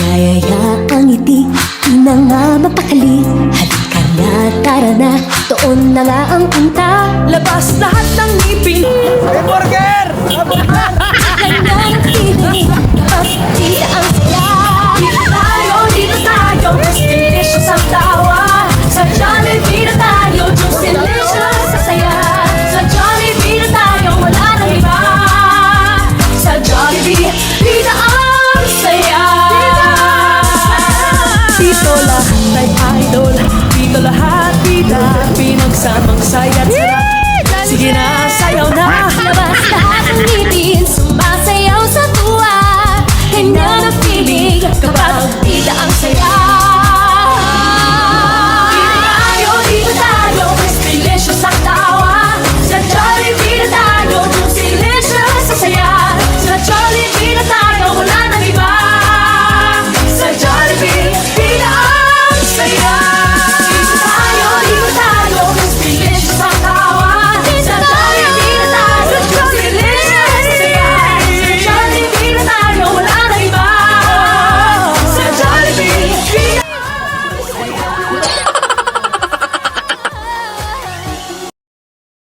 Mayaya ang ngiti, di na nga mapakali. Halika na, tara na, doon na nga ang punta. Labas lahat ng ngipin. Burger! Ganda ng feeling, partida ang saya. Dito tayo, mas delicious ang tawa. Sa Jollibee na tayo, just delicious sa saya. Sa Jollibee na tayo, wala nang iba. Sa Jollibee, dito ang saya. Dito lahat ay idol, dito lahat bida. Pinagsamang saya't sarap. Sige na, sayaw na. Labas lahat ng ngipin, sumasayaw sa tuwa. Kanya